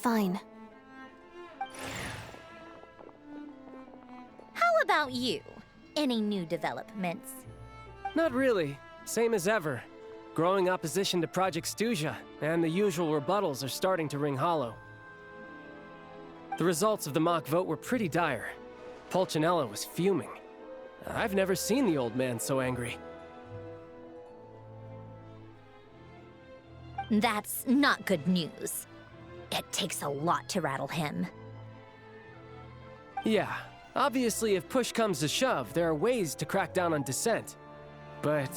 fine. How about you? Any new developments? Not really. Same as ever. Growing opposition to Project Stuja, and the usual rebuttals are starting to ring hollow. The results of the mock vote were pretty dire. Pulcinella was fuming. I've never seen the old man so angry. That's not good news. It takes a lot to rattle him. Yeah, obviously if push comes to shove, there are ways to crack down on dissent. But...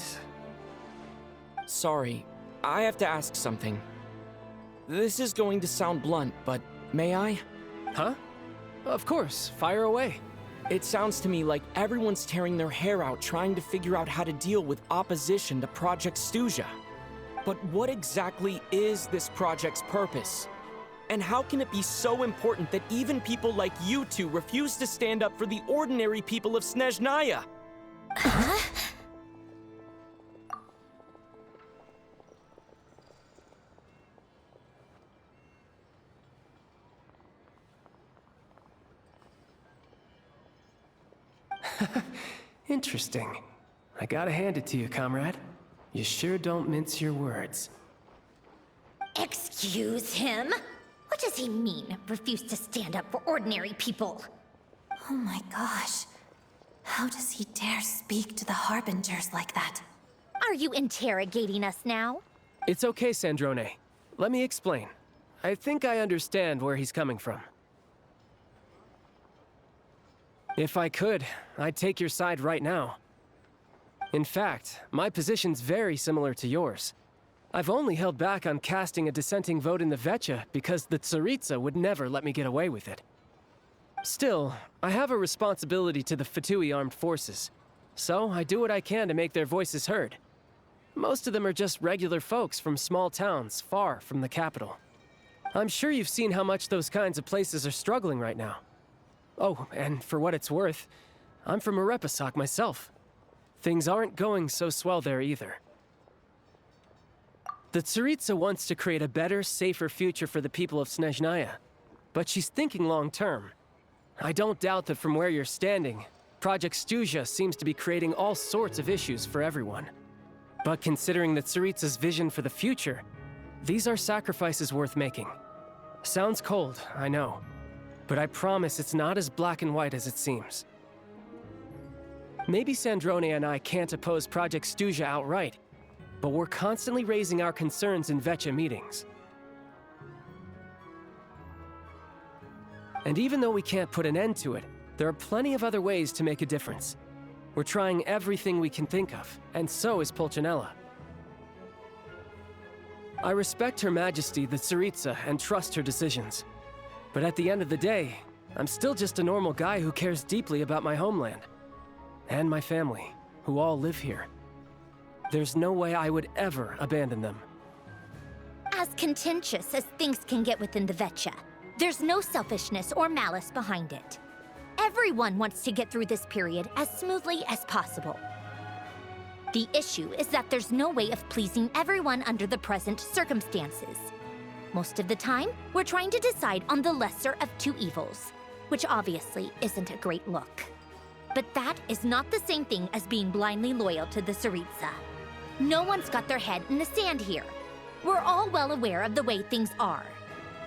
Sorry, I have to ask something. This is going to sound blunt, but may I? Huh? Of course, fire away. It sounds to me like everyone's tearing their hair out trying to figure out how to deal with opposition to Project Stuja. But what exactly is this project's purpose? And how can it be so important that even people like you two refuse to stand up for the ordinary people of Snezhnaya? Huh? Interesting. I gotta hand it to you, comrade. You sure don't mince your words. Excuse him? What does he mean, refuse to stand up for ordinary people? Oh my gosh. How does he dare speak to the Harbingers like that? Are you interrogating us now? It's okay, Sandrone. Let me explain. I think I understand where he's coming from. If I could, I'd take your side right now. In fact, my position's very similar to yours. I've only held back on casting a dissenting vote in the Vecha because the Tsaritsa would never let me get away with it. Still, I have a responsibility to the Fatui armed forces, so I do what I can to make their voices heard. Most of them are just regular folks from small towns far from the capital. I'm sure you've seen how much those kinds of places are struggling right now. Oh, and for what it's worth, I'm from Arepasak myself. Things aren't going so swell there either. The Tsaritsa wants to create a better, safer future for the people of Snezhnaya, but she's thinking long-term. I don't doubt that from where you're standing, Project Stuja seems to be creating all sorts of issues for everyone. But considering the Tsaritsa's vision for the future, these are sacrifices worth making. Sounds cold, I know, but I promise it's not as black and white as it seems. Maybe Sandrone and I can't oppose Project Stuja outright, but we're constantly raising our concerns in Vecha meetings. And even though we can't put an end to it, there are plenty of other ways to make a difference. We're trying everything we can think of, and so is Pulcinella. I respect Her Majesty, the Tsaritsa, and trust her decisions. But at the end of the day, I'm still just a normal guy who cares deeply about my homeland. And my family, who all live here. There's no way I would ever abandon them. As contentious as things can get within the Vecha, there's no selfishness or malice behind it. Everyone wants to get through this period as smoothly as possible. The issue is that there's no way of pleasing everyone under the present circumstances. Most of the time, we're trying to decide on the lesser of two evils, which obviously isn't a great look. But that is not the same thing as being blindly loyal to the Tsaritsa. No one's got their head in the sand here. We're all well aware of the way things are.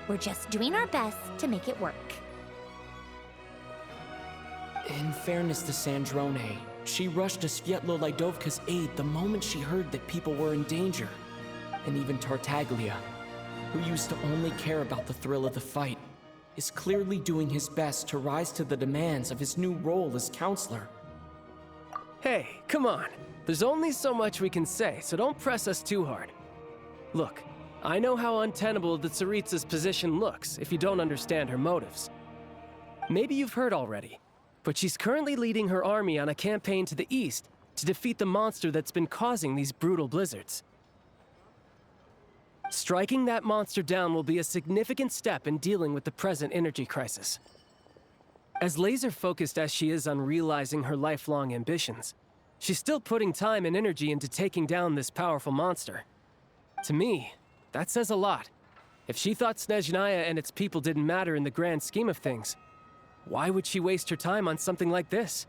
We're just doing our best to make it work. In fairness to Sandrone, she rushed to Svietlo Lidovka's aid the moment she heard that people were in danger. And even Tartaglia, who used to only care about the thrill of the fight, is clearly doing his best to rise to the demands of his new role as counselor. Hey, come on. There's only so much we can say, so don't press us too hard. Look, I know how untenable the Tsaritsa's position looks if you don't understand her motives. Maybe you've heard already, but she's currently leading her army on a campaign to the east to defeat the monster that's been causing these brutal blizzards. Striking that monster down will be a significant step in dealing with the present energy crisis. As laser-focused as she is on realizing her lifelong ambitions, she's still putting time and energy into taking down this powerful monster. To me, that says a lot. If she thought Snezhnaya and its people didn't matter in the grand scheme of things, why would she waste her time on something like this?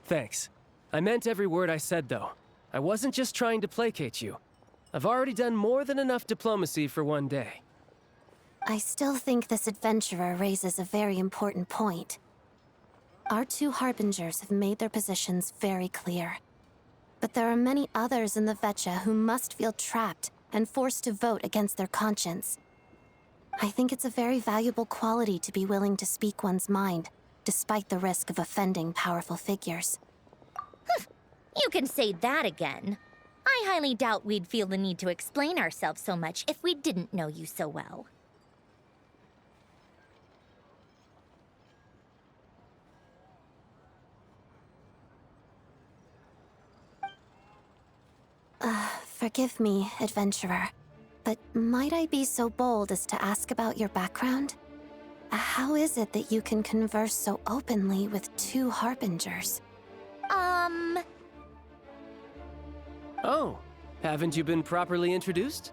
Thanks. I meant every word I said, though. I wasn't just trying to placate you. I've already done more than enough diplomacy for one day. I still think this adventurer raises a very important point. Our two harbingers have made their positions very clear. But there are many others in the Vetcha who must feel trapped and forced to vote against their conscience. I think it's a very valuable quality to be willing to speak one's mind, despite the risk of offending powerful figures. You can say that again. I highly doubt we'd feel the need to explain ourselves so much if we didn't know you so well. Forgive me, adventurer, but might I be so bold as to ask about your background? How is it that you can converse so openly with two harbingers? Oh, haven't you been properly introduced?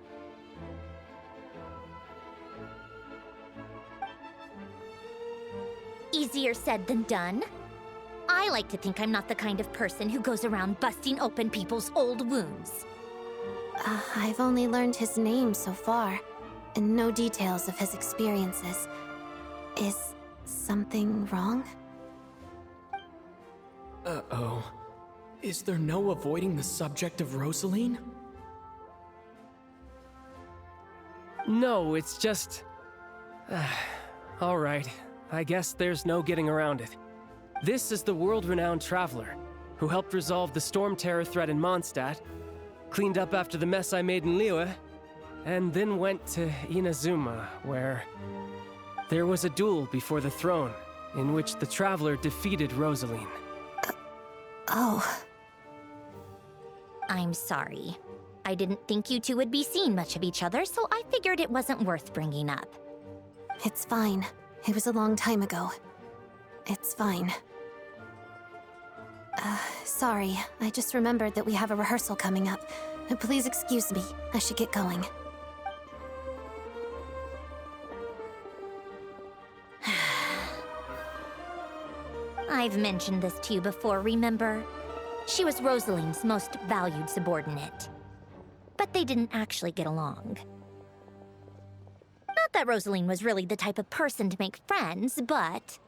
Easier said than done. I like to think I'm not the kind of person who goes around busting open people's old wounds. I've only learned his name so far, and no details of his experiences. Is something wrong? Uh-oh. Is there no avoiding the subject of Rosaline? No, it's just... all right. I guess there's no getting around it. This is the world-renowned Traveler, who helped resolve the storm terror threat in Mondstadt, cleaned up after the mess I made in Liyue, and then went to Inazuma, where there was a duel before the throne, in which the Traveler defeated Rosaline. Oh. I'm sorry. I didn't think you two would be seeing much of each other, so I figured it wasn't worth bringing up. It's fine. It was a long time ago. It's fine. Sorry. I just remembered that we have a rehearsal coming up. Please excuse me. I should get going. I've mentioned this to you before, remember? She was Rosaline's most valued subordinate. But they didn't actually get along. Not that Rosaline was really the type of person to make friends, but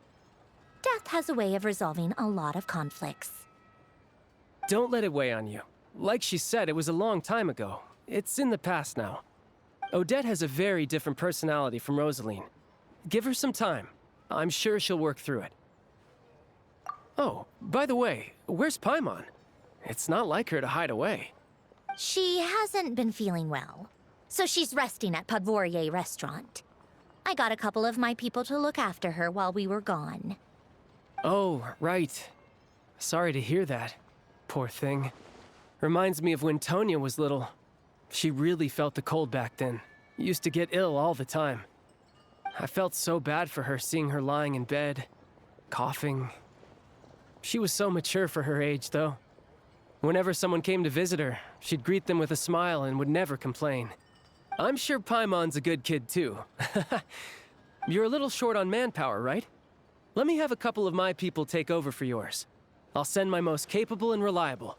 death has a way of resolving a lot of conflicts. Don't let it weigh on you. Like she said, it was a long time ago. It's in the past now. Odette has a very different personality from Rosaline. Give her some time. I'm sure she'll work through it. Oh, by the way, where's Paimon? It's not like her to hide away. She hasn't been feeling well, so she's resting at Podvorier Restaurant. I got a couple of my people to look after her while we were gone. Oh, right. Sorry to hear that. Poor thing. Reminds me of when Tonya was little. She really felt the cold back then. Used to get ill all the time. I felt so bad for her seeing her lying in bed, coughing. She was so mature for her age, though. Whenever someone came to visit her, she'd greet them with a smile and would never complain. I'm sure Paimon's a good kid, too. You're a little short on manpower, right? Let me have a couple of my people take over for yours. I'll send my most capable and reliable.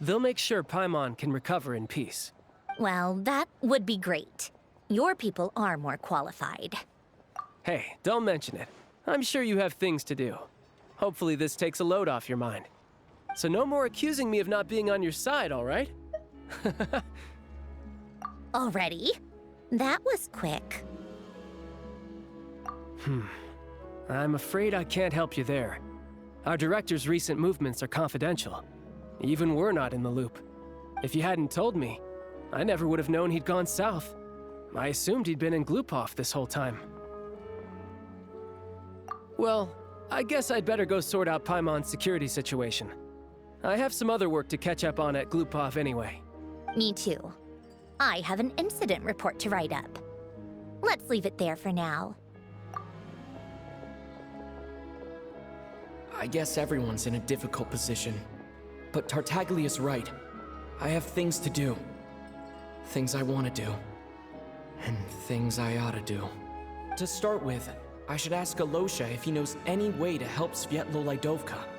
They'll make sure Paimon can recover in peace. Well, that would be great. Your people are more qualified. Hey, don't mention it. I'm sure you have things to do. Hopefully this takes a load off your mind. So no more accusing me of not being on your side, all right? Already? That was quick. I'm afraid I can't help you there. Our director's recent movements are confidential. Even we're not in the loop. If you hadn't told me, I never would have known he'd gone south. I assumed he'd been in Glupov this whole time. Well, I guess I'd better go sort out Paimon's security situation. I have some other work to catch up on at Glupov anyway. Me too. I have an incident report to write up. Let's leave it there for now. I guess everyone's in a difficult position. But Tartaglia's right. I have things to do. Things I want to do. And things I ought to do. To start with, I should ask Alosha if he knows any way to help Svietlolaidovka.